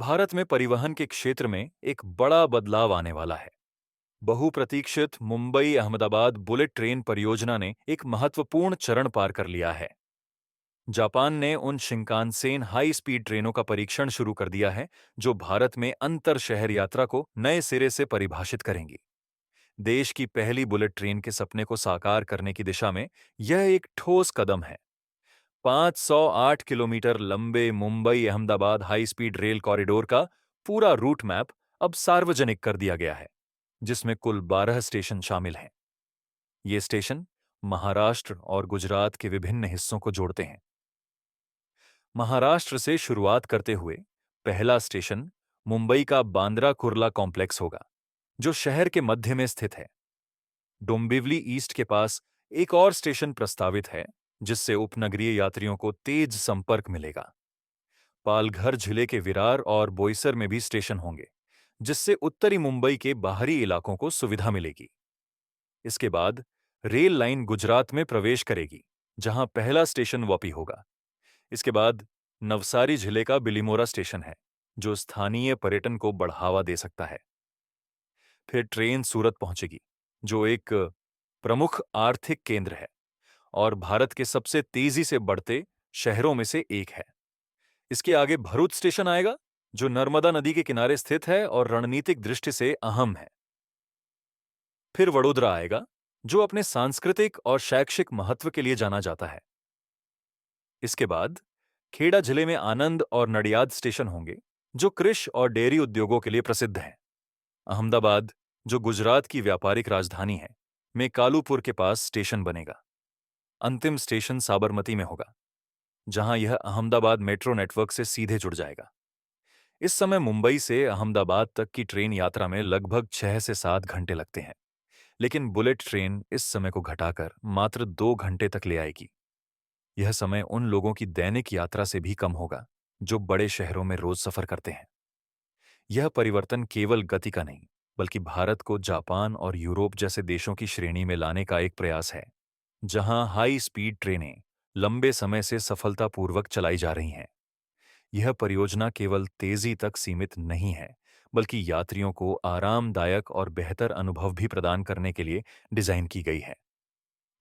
भारत में परिवहन के क्षेत्र में एक बड़ा बदलाव आने वाला है। बहुप्रतीक्षित मुंबई अहमदाबाद बुलेट ट्रेन परियोजना ने एक महत्वपूर्ण चरण पार कर लिया है। जापान ने उन शिंकानसेन हाई स्पीड ट्रेनों का परीक्षण शुरू कर दिया है, जो भारत में अंतर शहर यात्रा को नए सिरे से परिभाषित करेंगी। देश की पहली बुलेट ट्रेन के सपने को साकार करने की दिशा में यह एक ठोस कदम है। 508 किलोमीटर लंबे Mumbai Ahmedabad high speed rail corridor का पूरा रूट मैप अब सार्वजनिक कर दिया गया है, जिसमें कुल 12 स्टेशन शामिल हैं। ये स्टेशन महाराष्ट्र और गुजरात के विभिन्न हिस्सों को जोड़ते हैं। महाराष्ट्र से शुरुआत करते हुए पहला स्टेशन मुंबई का बांद्रा कुर्ला कॉम्प्लेक्स होगा, जो शहर के मध्य में स्थित है। डोंबिवली ईस्ट के पास एक और स्टेशन प्रस्तावित है, जिससे उपनगरीय यात्रियों को तेज संपर्क मिलेगा। पालघर जिले के विरार और बोईसर में भी स्टेशन होंगे, जिससे उत्तरी मुंबई के बाहरी इलाकों को सुविधा मिलेगी। इसके बाद रेल लाइन गुजरात में प्रवेश करेगी, जहां पहला स्टेशन वापी होगा। इसके बाद नवसारी जिले का बिलीमोरा स्टेशन है, जो स्थानीय पर्यटन को बढ़ावा दे सकता है। फिर ट्रेन सूरत पहुंचेगी, जो एक प्रमुख आर्थिक केंद्र है और भारत के सबसे तेजी से बढ़ते शहरों में से एक है। इसके आगे भरूच स्टेशन आएगा, जो नर्मदा नदी के किनारे स्थित है और रणनीतिक दृष्टि से अहम है। फिर वडोदरा आएगा, जो अपने सांस्कृतिक और शैक्षिक महत्व के लिए जाना जाता है। इसके बाद खेड़ा जिले में आनंद और नडियाद स्टेशन होंगे, जो कृषि और डेयरी उद्योगों के लिए प्रसिद्ध हैं। अहमदाबाद, जो गुजरात की व्यापारिक राजधानी है, में कालूपुर के पास स्टेशन बनेगा। अंतिम स्टेशन साबरमती में होगा, जहां यह अहमदाबाद मेट्रो नेटवर्क से सीधे जुड़ जाएगा। इस समय मुंबई से अहमदाबाद तक की ट्रेन यात्रा में लगभग 6 से 7 घंटे लगते हैं, लेकिन बुलेट ट्रेन इस समय को घटाकर मात्र 2 घंटे तक ले आएगी। यह समय उन लोगों की दैनिक यात्रा से भी कम होगा, जो बड़े शहरों में रोज सफर करते हैं। यह परिवर्तन केवल गति का नहीं, बल्कि भारत को जापान और यूरोप जैसे देशों की श्रेणी में लाने का एक प्रयास है, जहां हाई स्पीड ट्रेनें लंबे समय से सफलतापूर्वक चलाई जा रही हैं। यह परियोजना केवल तेजी तक सीमित नहीं है, बल्कि यात्रियों को आरामदायक और बेहतर अनुभव भी प्रदान करने के लिए डिजाइन की गई है।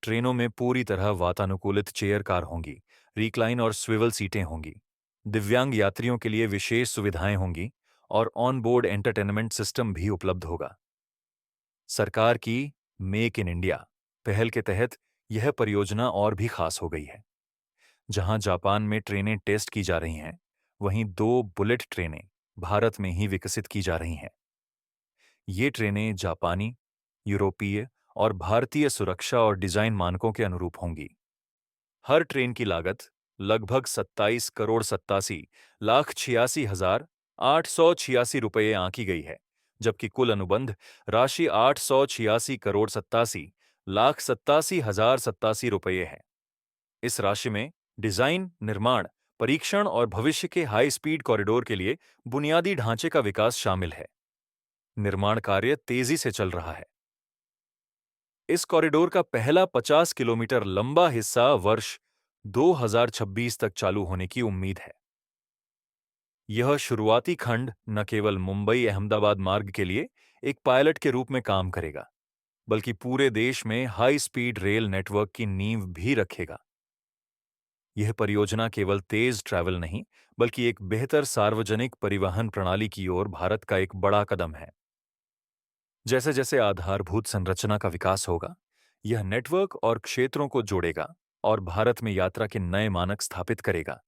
ट्रेनों में पूरी तरह वातानुकूलित चेयर कार होंगी, रिक्लाइन और स्विवल सीटें होंगी, दिव्यांग यात्रियों के लिए विशेष सुविधाएं होंगी और ऑन बोर्ड एंटरटेनमेंट सिस्टम भी उपलब्ध होगा। सरकार की मेक इन इंडिया पहल के तहत यह परियोजना और भी खास हो गई है। जहां जापान में ट्रेनें टेस्ट की जा रही हैं, वहीं 2 बुलेट ट्रेनें भारत में ही विकसित की जा रही हैं। ये ट्रेनें जापानी, यूरोपीय और भारतीय सुरक्षा और डिजाइन मानकों के अनुरूप होंगी। हर ट्रेन की लागत लगभग 27 करोड़ 87 लाख 86,886 रुपये आंकी गई है, जबकि कुल अनुबंध राशि 886 करोड़ 87 लाख 87,087 रुपये है। इस राशि में डिजाइन, निर्माण, परीक्षण और भविष्य के हाई स्पीड कॉरिडोर के लिए बुनियादी ढांचे का विकास शामिल है। निर्माण कार्य तेजी से चल रहा है। इस कॉरिडोर का पहला 50 किलोमीटर लंबा हिस्सा वर्ष 2026 तक चालू होने की उम्मीद है। यह शुरुआती खंड न केवल मुंबई अहमदाबाद मार्ग के लिए एक पायलट के रूप में काम करेगा, बल्कि पूरे देश में हाई स्पीड रेल नेटवर्क की नींव भी रखेगा। यह परियोजना केवल तेज ट्रैवल नहीं, बल्कि एक बेहतर सार्वजनिक परिवहन प्रणाली की ओर भारत का एक बड़ा कदम है। जैसे जैसे आधारभूत संरचना का विकास होगा, यह नेटवर्क और क्षेत्रों को जोड़ेगा और भारत में यात्रा के नए मानक स्थापित करेगा।